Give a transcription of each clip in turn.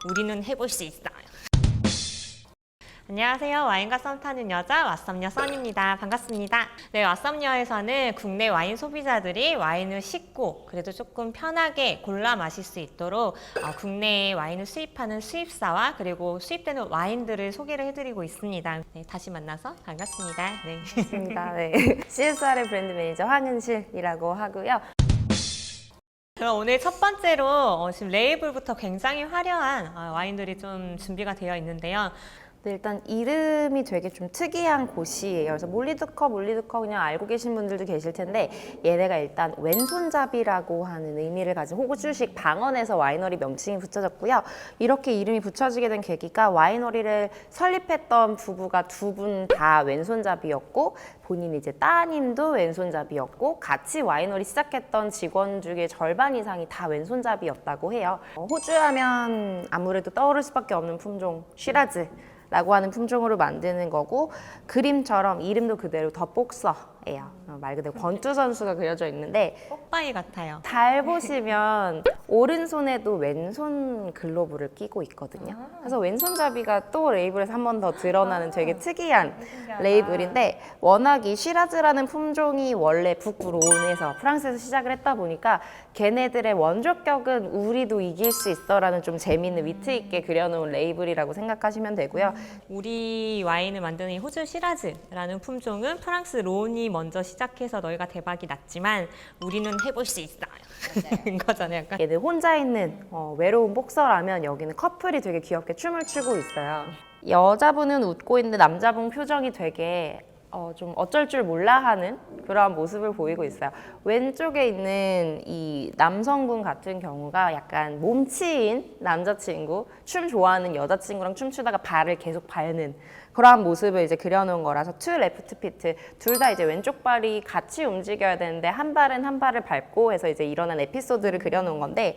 우리는 해볼 수 있어요. 안녕하세요. 와인과 썸 타는 여자 왓썸녀 써니입니다. 반갑습니다. 네, 왓썸녀에서는 국내 와인 소비자들이 와인을 쉽고 그래도 조금 편하게 골라 마실 수 있도록 국내에 와인을 수입하는 수입사와 그리고 수입되는 와인들을 소개를 해드리고 있습니다. 네, 다시 만나서 반갑습니다. 네. 반갑습니다. 네. CSR의 브랜드 매니저 황은실이라고 하고요. 그럼 오늘 첫 번째로 지금 레이블부터 굉장히 화려한 와인들이 좀 준비가 되어 있는데요. 네, 일단 이름이 되게 좀 특이한 곳이에요. 그래서 몰리드컵 그냥 알고 계신 분들도 계실 텐데 얘네가 일단 왼손잡이라고 하는 의미를 가진 호주식 방언에서 와이너리 명칭이 붙여졌고요. 이렇게 이름이 붙여지게 된 계기가 와이너리를 설립했던 부부가 두 분 다 왼손잡이였고 본인 이제 따님도 왼손잡이였고 같이 와이너리 시작했던 직원 중에 절반 이상이 다 왼손잡이였다고 해요. 호주 하면 아무래도 떠오를 수밖에 없는 품종 쉬라즈 라고 하는 품종으로 만드는 거고 그림처럼 이름도 그대로 더 복서예요. 말 그대로 권투 선수가 그려져 있는데 뽀빠이 같아요. 잘 보시면 오른손에도 왼손 글로브를 끼고 있거든요. 그래서 왼손잡이가 또 레이블에서 한 번 더 드러나는 되게 특이한 레이블인데 워낙 이 시라즈라는 품종이 원래 북부르온에서 프랑스에서 시작을 했다 보니까 걔네들의 원조격은 우리도 이길 수 있어라는 좀 재미있는 위트 있게 그려놓은 레이블이라고 생각하시면 되고요. 우리 우리 와인을 만드는 이 호주 시라즈라는 품종은 프랑스 론이 먼저 시작해서 너희가 대박이 났지만 우리는 해볼 수 있어요. 거잖아요. 약간. 얘들 혼자 있는 외로운 복서라면 여기는 커플이 되게 귀엽게 춤을 추고 있어요. 여자분은 웃고 있는데 남자분 표정이 되게 좀 어쩔 줄 몰라 하는 그러한 모습을 보이고 있어요. 왼쪽에 있는 이 남성분 같은 경우가 약간 몸치인 남자친구, 춤 좋아하는 여자친구랑 춤추다가 발을 계속 밟는 그러한 모습을 이제 그려놓은 거라서 투 레프트 피트 둘 다 이제 왼쪽 발이 같이 움직여야 되는데 한 발은 한 발을 밟고 해서 이제 일어난 에피소드를 그려놓은 건데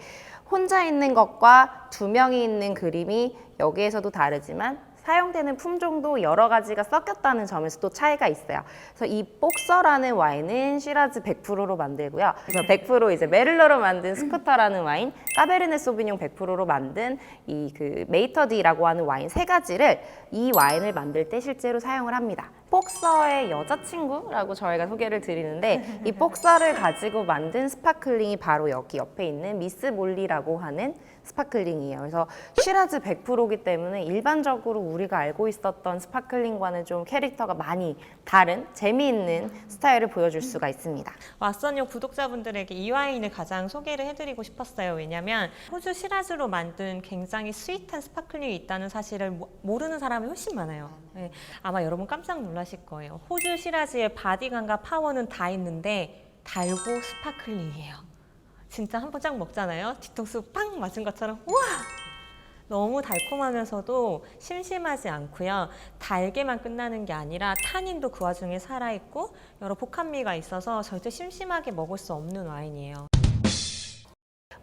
혼자 있는 것과 두 명이 있는 그림이 여기에서도 다르지만 사용되는 품종도 여러 가지가 섞였다는 점에서 또 차이가 있어요. 그래서 이 복서라는 와인은 시라즈 100%로 만들고요. 그래서 100% 이제 메를로로 만든 스쿠터라는 와인, 까베르네 소비뇽 100%로 만든 이 그 메이터디라고 하는 와인 세 가지를 이 와인을 만들 때 실제로 사용을 합니다. 복서의 여자친구라고 저희가 소개를 드리는데 이 복서를 가지고 만든 스파클링이 바로 여기 옆에 있는 미스 몰리라고 하는 스파클링이에요. 그래서 시라즈 100%이기 때문에 일반적으로 우리가 알고 있었던 스파클링과는 좀 캐릭터가 많이 다른 재미있는 스타일을 보여줄 수가 있습니다. 왓썸녀 구독자분들에게 이 와인을 가장 소개를 해드리고 싶었어요. 왜냐면 호주 시라즈로 만든 굉장히 스윗한 스파클링이 있다는 사실을 모르는 사람이 훨씬 많아요. 네, 아마 여러분 깜짝 놀라실 거예요. 호주 시라즈의 바디감과 파워는 다 있는데 달고 스파클링이에요. 진짜 한 번 쫙 먹잖아요. 뒤통수 팡 맞은 것처럼 우와! 너무 달콤하면서도 심심하지 않고요. 달게만 끝나는 게 아니라 타닌도 그 와중에 살아있고 여러 복합미가 있어서 절대 심심하게 먹을 수 없는 와인이에요.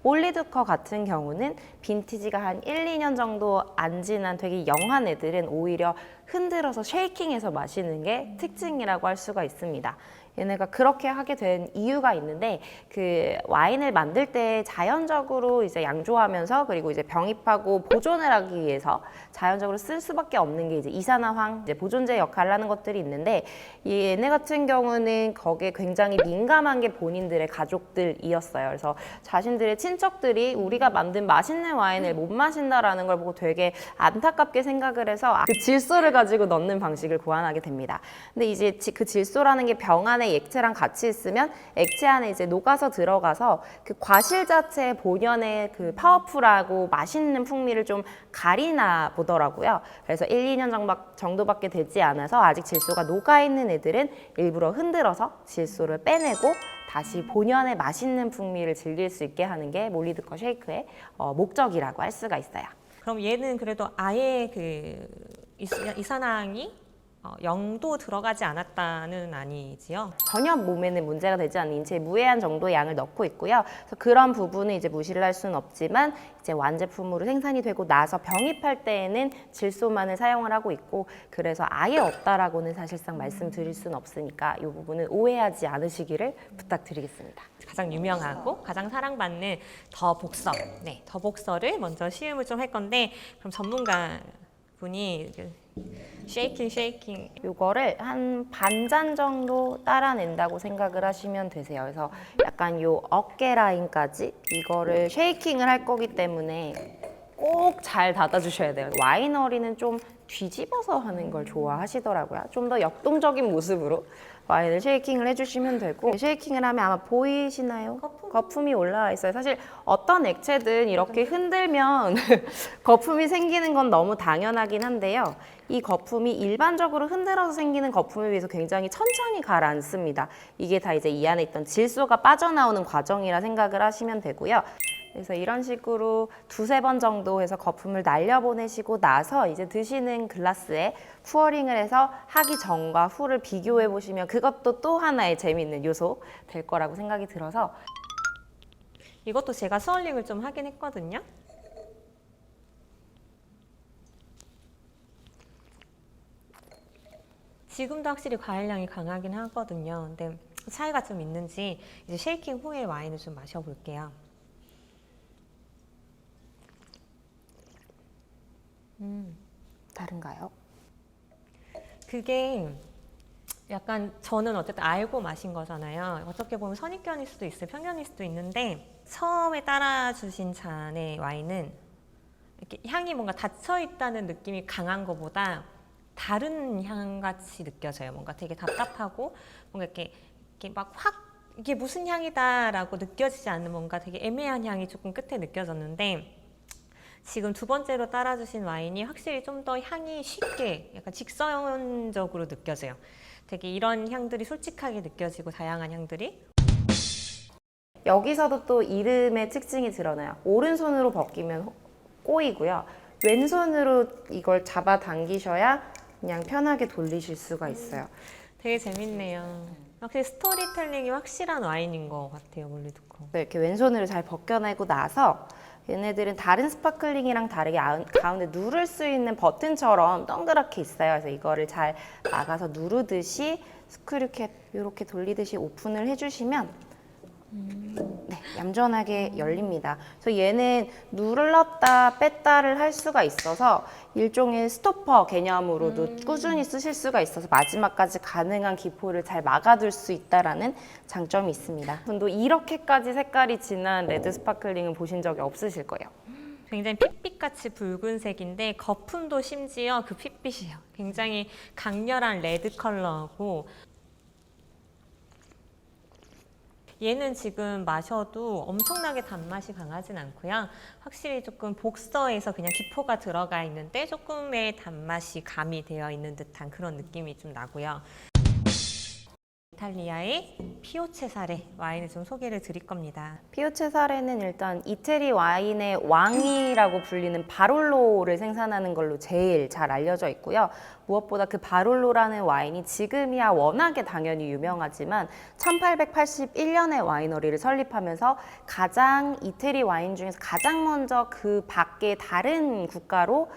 몰리드커 같은 경우는 빈티지가 한 1, 2년 정도 안 지난 되게 영한 애들은 오히려 흔들어서 쉐이킹해서 마시는 게 특징이라고 할 수가 있습니다. 얘네가 그렇게 하게 된 이유가 있는데 그 와인을 만들 때 자연적으로 이제 양조하면서 그리고 이제 병입하고 보존을 하기 위해서 자연적으로 쓸 수밖에 없는 게 이제 이산화황 이제 보존제 역할을 하는 것들이 있는데 얘네 같은 경우는 거기에 굉장히 민감한 게 본인들의 가족들이었어요. 그래서 자신들의 친척들이 우리가 만든 맛있는 와인을 못 마신다라는 걸 보고 되게 안타깝게 생각을 해서 그 질소를 가지고 넣는 방식을 고안하게 됩니다. 근데 이제 그 질소라는 게 병 안에 액체랑 같이 있으면 액체 안에 이제 녹아서 들어가서 그 과실 자체의 본연의 그 파워풀하고 맛있는 풍미를 좀 가리나 보더라고요. 그래서 1, 2년 정도밖에 되지 않아서 아직 질소가 녹아있는 애들은 일부러 흔들어서 질소를 빼내고 다시 본연의 맛있는 풍미를 즐길 수 있게 하는 게 몰리드커 쉐이크의 목적이라고 할 수가 있어요. 그럼 얘는 그래도 아예 그 이산화황이 영도 들어가지 않았다는 아니지요. 전혀 몸에는 문제가 되지 않는 인체에 무해한 정도의 양을 넣고 있고요. 그래서 그런 부분은 이제 무시를 할 수는 없지만 이제 완제품으로 생산이 되고 나서 병입할 때에는 질소만을 사용을 하고 있고 그래서 아예 없다라고는 사실상 말씀드릴 수는 없으니까 이 부분은 오해하지 않으시기를 부탁드리겠습니다. 가장 유명하고 가장 사랑받는 더 복서, 네, 더 복서를 먼저 시음을 좀 할 건데 그럼 전문가 분이 쉐이킹 요거를 한 반잔 정도 따라낸다고 생각을 하시면 되세요. 그래서 약간 요 어깨 라인까지 이거를 쉐이킹을 할 거기 때문에 꼭 잘 닫아주셔야 돼요. 와이너리는 좀 뒤집어서 하는 걸 좋아하시더라고요. 좀 더 역동적인 모습으로 와인을 쉐이킹을 해주시면 되고 쉐이킹을 하면 아마 보이시나요? 거품이 올라와 있어요. 사실 어떤 액체든 이렇게 흔들면 거품이 생기는 건 너무 당연하긴 한데요. 이 거품이 일반적으로 흔들어서 생기는 거품에 비해서 굉장히 천천히 가라앉습니다. 이게 다 이제 이 안에 있던 질소가 빠져나오는 과정이라 생각을 하시면 되고요. 그래서 이런 식으로 두세 번 정도 해서 거품을 날려보내시고 나서 이제 드시는 글라스에 푸어링을 해서 하기 전과 후를 비교해 보시면 그것도 또 하나의 재미있는 요소 될 거라고 생각이 들어서 이것도 제가 스월링을 좀 하긴 했거든요. 지금도 확실히 과일향이 강하긴 하거든요. 근데 차이가 좀 있는지 이제 쉐이킹 후에 와인을 좀 마셔볼게요. 다른가요? 그게 약간 저는 어쨌든 알고 마신 거잖아요. 어떻게 보면 선입견일 수도 있어요. 편견일 수도 있는데 처음에 따라주신 잔의 와인은 이렇게 향이 뭔가 닫혀 있다는 느낌이 강한 것보다 다른 향같이 느껴져요. 뭔가 되게 답답하고 뭔가 이렇게 막 확 이게 무슨 향이다라고 느껴지지 않는 뭔가 되게 애매한 향이 조금 끝에 느껴졌는데 지금 두 번째로 따라주신 와인이 확실히 좀 더 향이 쉽게 약간 직선적으로 느껴져요. 되게 이런 향들이 솔직하게 느껴지고 다양한 향들이 여기서도 또 이름의 특징이 드러나요. 오른손으로 벗기면 꼬이고요. 왼손으로 이걸 잡아당기셔야 그냥 편하게 돌리실 수가 있어요. 되게 재밌네요. 확실히 스토리텔링이 확실한 와인인 것 같아요. 멀리 듣고. 네, 이렇게 왼손으로 잘 벗겨내고 나서 얘네들은 다른 스파클링이랑 다르게 가운데 누를 수 있는 버튼처럼 동그랗게 있어요. 그래서 이거를 잘 막아서 누르듯이 스크류캡 이렇게 돌리듯이 오픈을 해주시면 네, 얌전하게 열립니다. 그래서 얘는 눌렀다 뺐다를 할 수가 있어서 일종의 스토퍼 개념으로도 꾸준히 쓰실 수가 있어서 마지막까지 가능한 기포를 잘 막아둘 수 있다라는 장점이 있습니다. 분도 이렇게까지 색깔이 진한 레드 스파클링은 보신 적이 없으실 거예요. 굉장히 핏빛같이 붉은색인데 거품도 심지어 그 핏빛이에요. 굉장히 강렬한 레드 컬러고 얘는 지금 마셔도 엄청나게 단맛이 강하진 않고요. 확실히 조금 복서에서 그냥 기포가 들어가 있는데 조금의 단맛이 가미되어 있는 듯한 그런 느낌이 좀 나고요. 이탈리아의 피오체사레 와인을 좀 소개를 드릴 겁니다. 피오체사레는 일단 이태리 와인의 왕이라고 불리는 바롤로를 생산하는 걸로 제일 잘 알려져 있고요. 무엇보다 그 바롤로라는 와인이 지금이야 워낙에 당연히 유명하지만 1881년에 와이너리를 설립하면서 가장 이태리 와인 중에서 가장 먼저 그 밖에 다른 국가로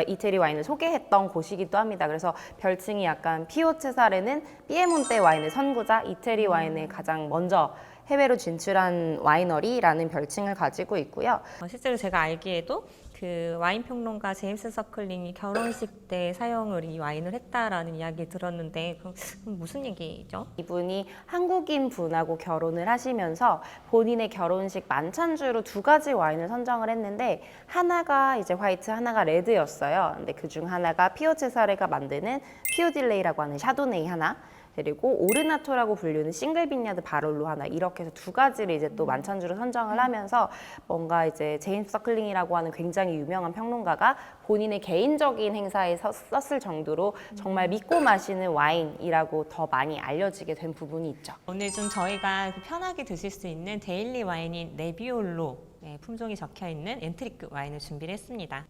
이태리 와인을 소개했던 곳이기도 합니다. 그래서 별칭이 약간 피오체사레는 피에몬테 와인의 선구자, 이태리 와인을 가장 먼저 해외로 진출한 와이너리라는 별칭을 가지고 있고요. 실제로 제가 알기에도 그 와인 평론가 제임스 서클링이 결혼식 때 사용을 이 와인을 했다라는 이야기 들었는데 그럼 무슨 얘기죠? 이분이 한국인 분하고 결혼을 하시면서 본인의 결혼식 만찬주로 두 가지 와인을 선정을 했는데 하나가 이제 화이트, 하나가 레드였어요. 근데 그중 하나가 피오체사레가 만드는 피오딜레이라고 하는 샤도네이 하나, 그리고 오르나토라고 불리는 싱글 빈야드 바롤로 하나, 이렇게 해서 두 가지를 이제 또 만찬주로 선정을 하면서 뭔가 이제 제임스 서클링이라고 하는 굉장히 유명한 평론가가 본인의 개인적인 행사에 썼을 정도로 정말 믿고 마시는 와인이라고 더 많이 알려지게 된 부분이 있죠. 오늘 좀 저희가 편하게 드실 수 있는 데일리 와인인 네비올로 품종이 적혀 있는 엔트리급 와인을 준비를 했습니다.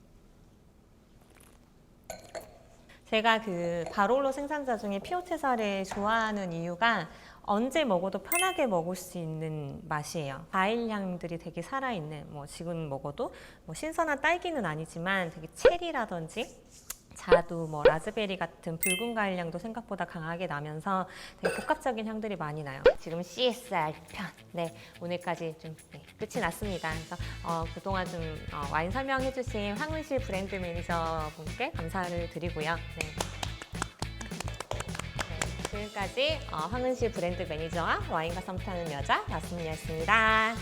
제가 그 바롤로 생산자 중에 피오체사를 좋아하는 이유가 언제 먹어도 편하게 먹을 수 있는 맛이에요. 과일 향들이 되게 살아있는, 뭐 지금 먹어도 뭐 신선한 딸기는 아니지만 되게 체리라든지 자두, 뭐 라즈베리 같은 붉은 과일 향도 생각보다 강하게 나면서 되게 복합적인 향들이 많이 나요. 지금 CSR 편, 네 오늘까지 좀 끝이 났습니다. 그래서 그동안 좀 와인 설명해주신 황은실 브랜드 매니저분께 감사를 드리고요. 네. 지금까지 황은실 브랜드 매니저와 와인과 썸 타는 여자 나순이었습니다.